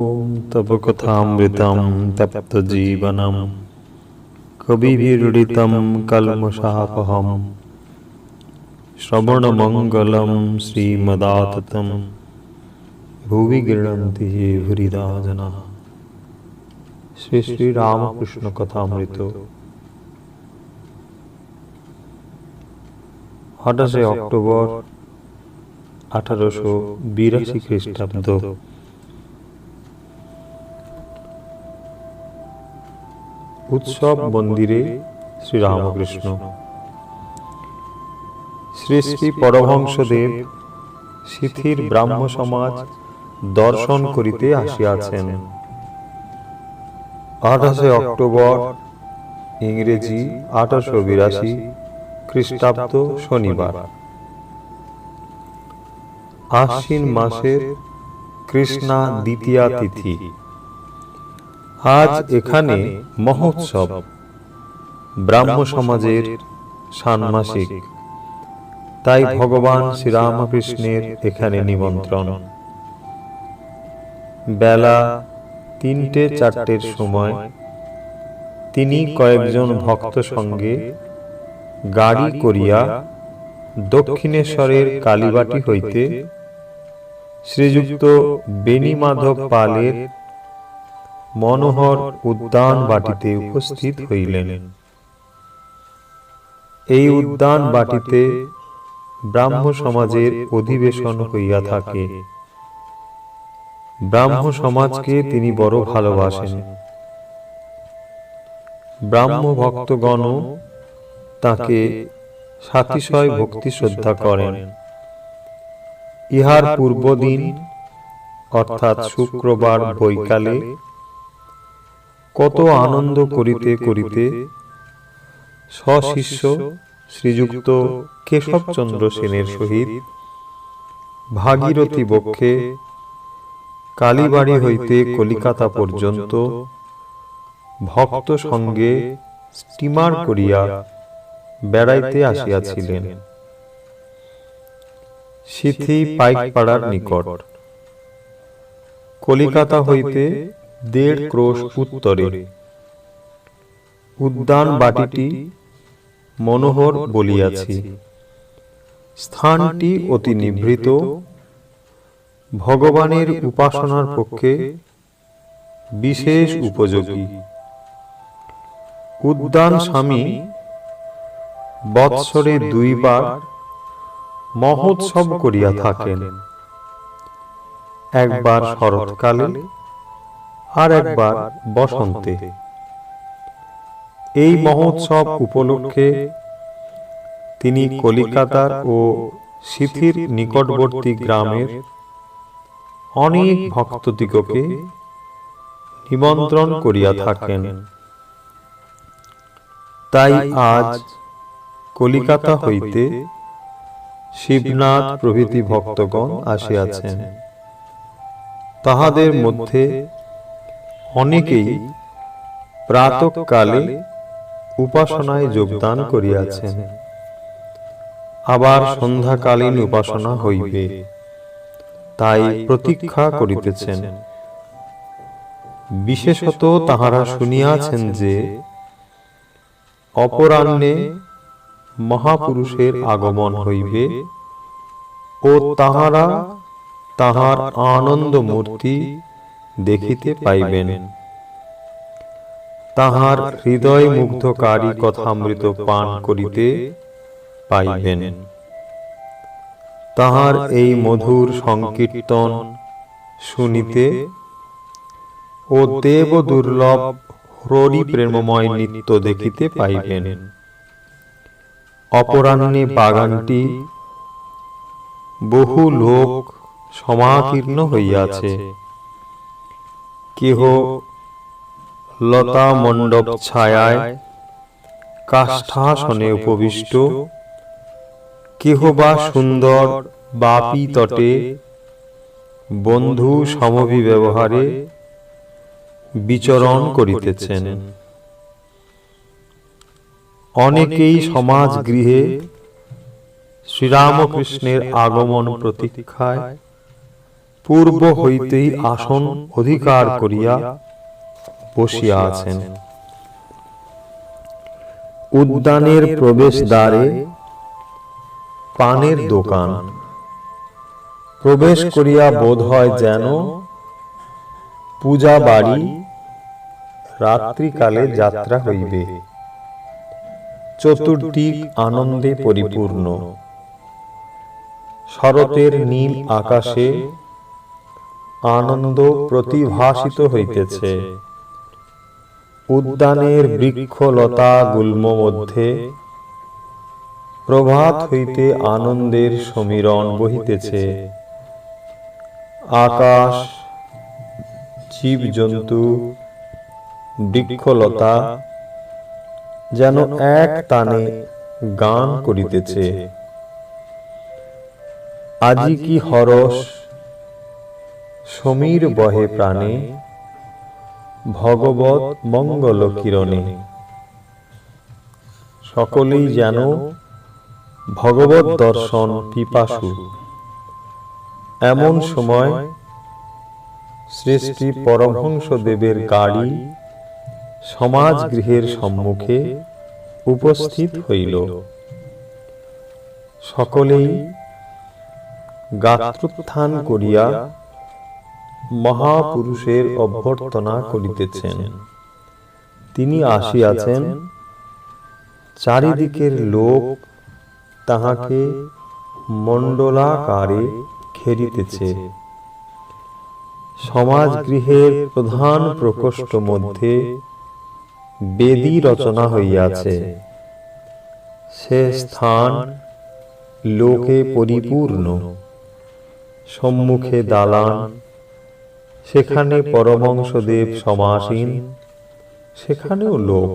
ॐ तव कथामृतं तप्तजीवनं कविभिरीडितं कल्मषापहं श्रवणमङ्गलं श्रीमदाततं भुवि गृह्णन्ति ये भूरिदा जनाः। श्री श्री रामकृष्ण कथामृत 28 অক্টোবর 1882 খ্রিস্টাব্দ। उत्सव मंदिरे श्री रामकृष्ण। श्री श्री परमहंसदेव शिथिर ब्राह्म समाज दर्शन करिते आसियाछेन। 28 अक्टोबर इंग्रेजी 1882 ख्रिस्टाब्द शनिवार आश्विन मासेर कृष्णा द्वितीया तिथि। आज एखाने महोत्सव ब्राह्म समाजेर षाण्मासिक, ताई भगवान श्री रामकृष्णेर एखाने निमंत्रण। बेला 3-4टेर समय तिनी कयेकजन भक्त संगे गाड़ी करिया दक्षिणेश्वरेर कालीबाटी हईते श्रीयुक्त बेणीमाधव पालेर मनोहर उद्यान बाटीते उपस्थित हইলেন। এই উদ্যান বাটিতে ব্রাহ্ম সমাজের অধিবেশন হইয়া থাকে। ব্রাহ্ম সমাজকে তিনি বড় ভালোবাসেন। ব্রাহ্ম ভক্তগণ তাকে সাতিশয় ভক্তি শ্রদ্ধা করেন। ইহার পূর্বদিন অর্থাৎ শুক্রবার বৈকালে কত আনন্দ করিতে করিতে সশিষ্য শ্রীযুক্ত কেশবচন্দ্র সেনের সহিত ভাগীরথী বক্ষে কালীবাড়ি হইতে কলিকাতা পর্যন্ত ভক্ত সঙ্গে স্টিমার করিয়া বেড়াইতে আসিয়াছিলেন। সিথি পাইকপাড়ার নিকট, কলিকাতা হইতে 1.5 ক্রোশ উত্তরে। উদ্যান বাটিটি মনোহর বলিয়াছি। স্থানটি অতি নিভৃত, ভগবানের উপাসনার পক্ষে বিশেষ উপযোগী। উদ্যান স্বামী বৎসরে 2 বার মহোৎসব করিয়া থাকেন, একবার শরৎকালে আর একবার বসন্তে। এই মহোৎসব উপলক্ষে তিনি কলিকাতার ও সিথির নিকটবর্তী গ্রামের অনেক ভক্তদিগকে নিমন্ত্রণ করিয়া থাকেন। তাই আজ কলিকাতা হইতে শিবনাথ প্রভৃতি ভক্তগণ আসিয়াছেন। তাহাদের মধ্যে অনেকেই প্রাতঃকালে উপাসনায় যোগদান করিয়াছেন, আবার সন্ধ্যাকালীন উপাসনা হইবে, তাই প্রতীক্ষা করিতেছেন। বিশেষত তাহারা শুনিয়াছেন যে অপরাহ্নে মহাপুরুষের আগমন হইবে ও তাহারা তাহার আনন্দ মূর্তি দেখিতে পাইবেন। তাহার হৃদয় মুগ্ধকারী কথামৃত পান করিতে পাইবেন। তাহার এই মধুর সংকীর্তন শুনিতে ও দেব দুর্লভ হরি প্রেমময় নৃত্য দেখিতে পাইবেন। অপরাহ্নে বাগানটি বহু লোক সমাকীর্ণ হইয়াছে। কেহ লতা মণ্ডপ ছায়ায় কাষ্ঠাসনে উপবিষ্ট, কেহ বা সুন্দর বাপি তটে বন্ধু সমভিব্যবহারে বিচরণ করিতেছেন। অনেকেই সমাজ গৃহে শ্রীরামকৃষ্ণের আগমন প্রতীক্ষায় পূর্ব হইতেই আসন অধিকার করিয়া বসিয়া আছেন। উদ্যানের প্রবেশদ্বারে পানের দোকান। প্রবেশ করিয়া বোধ হয় যেন পূজা বাড়ি রাত্রিকালে যাত্রা হইবে। চতুর্দিক আনন্দে পরিপূর্ণ। শরতের নীল আকাশে আনন্দ প্রতিভাসিত হইতেছে। উদ্যানের বৃক্ষলতা গুল্ম মধ্যে প্রভাত হইতে আনন্দের সমীরণ বহিতেছে। আকাশ, জীবজন্তু, বৃক্ষলতা যেন এক তানে গান করিতেছে। আজি কি হরস সমীর বহে প্রাণে, ভগবৎ মঙ্গল কিরণে। সকলেই যেন ভগবৎ দর্শন পিপাসু। এমন সময় শ্রী শ্রী পরমহংসদেবের গাড়ি সমাজ গৃহের সম্মুখে উপস্থিত হইল। সকলেই গাত্রোত্থান করিয়া মহাপুরুষের অভ্যর্থনা করিতেছেন। তিনি আসিয়াছেন, চারিদিকের লোক তাহাকে মণ্ডলাকারে ঘেরিতেছে। সমাজ গৃহের প্রধান প্রকোষ্ঠ মধ্যে বেদী রচনা হইয়াছে। সে স্থান লোকে পরিপূর্ণ। সম্মুখে দালান, সেখানে পরমহংসদেব সমাসীন, সেখানেও লোক।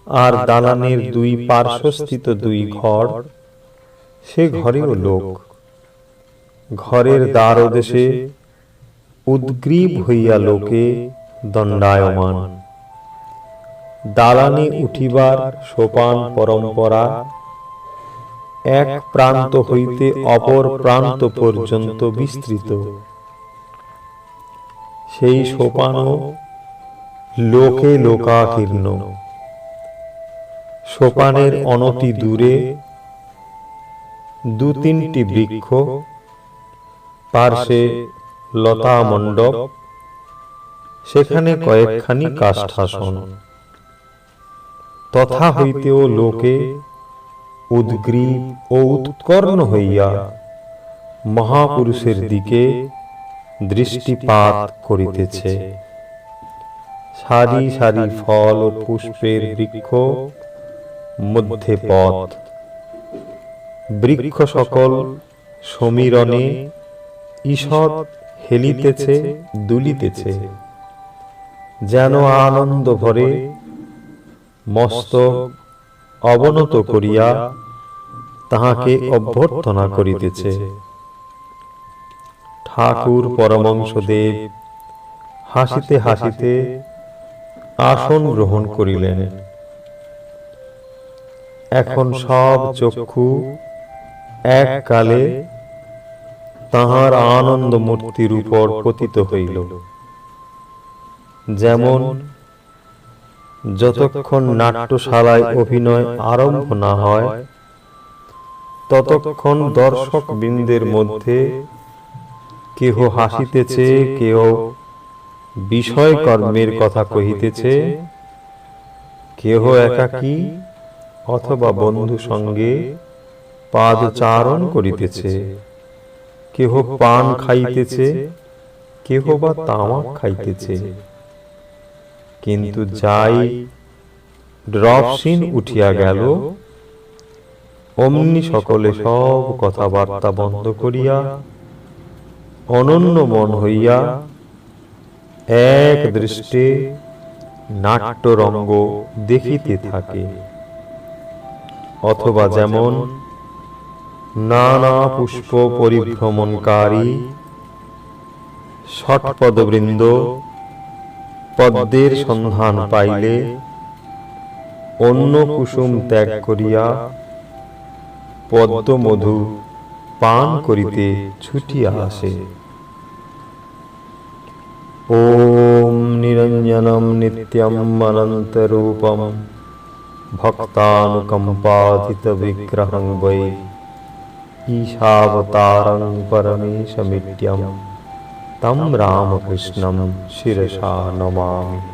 আর দালানের দুই পার্শ্বস্থিত দুই ঘর, সে ঘরেও লোক। ঘরের দ্বারদেশে উদ্গ্রীব হইয়া লোকে দণ্ডায়মান। দালানে উঠিবার সোপান পরম্পরা এক প্রান্ত হইতে অপর প্রান্ত পর্যন্ত বিস্তৃত। সেই সোপানও লোকে লোকাকীর্ণ। সোপানের অনতি দূরে দু তিনটি বৃক্ষ, পার্শ্বে লতা মণ্ডপ, সেখানে কয়েকখানি কাষ্ঠাসন। তথা হইতেও লোকে উদ্গ্রীব ও উৎকর্ণ হইয়া মহাপুরুষের দিকে দৃষ্টিপাত করিতেছে। সারি সারি ফল ও পুষ্পের বৃক্ষ, মধ্যে পথ। বৃক্ষ সকল সমীরণে ঈষৎ হেলিতেছে, দুলিতেছে, যেন আনন্দ ভরে মস্তক অবনত করিয়া তাহাকে অভ্যর্থনা করিতেছে। ঠাকুর পরমহংসদেব হাসিতে হাসিতে আসন গ্রহণ করিলেন। এখন সব চক্ষু এককালে তাহার আনন্দ মূর্তির উপর পতিত হইল। যেমন যতক্ষণ নাট্যশালায় অভিনয় আরম্ভ না হয়, ততক্ষণ দর্শক বৃন্দের মধ্যে কেহ হাসিতেছে, কেহ বিষয় কর্মের কথা কহিতেছে, কেহ একাকী অথবা বন্ধু সঙ্গে পাদচারণ করিতেছে, কেহ পান খাইতেছে, কেহ বা তামাক খাইতেছে। কিন্তু যাই ড্রপ সিন উঠিয়া গেল, অমনি সকলে সব কথাবার্তা বন্ধ করিয়া অনন্য মন হইয়া এক দৃষ্টে নাট্যরঙ্গ দেখিতে থাকে। অথবা যেমন নানা পুষ্প পরিভ্রমণকারী ষটপদবৃন্দ পদ্মের সন্ধান পাইলে অন্য কুসুম ত্যাগ করিয়া পদ্মমধু পান করিতে ছুটিয়া আসে। ওম নিরঞ্জনম নিত্যম অনন্তরূপম ভক্তানুকম্পাদিত বিগ্রহং বৈ ঈশাবতারং পরমেশমিত্যম তম রামকৃষ্ণম শিরসা নমামি।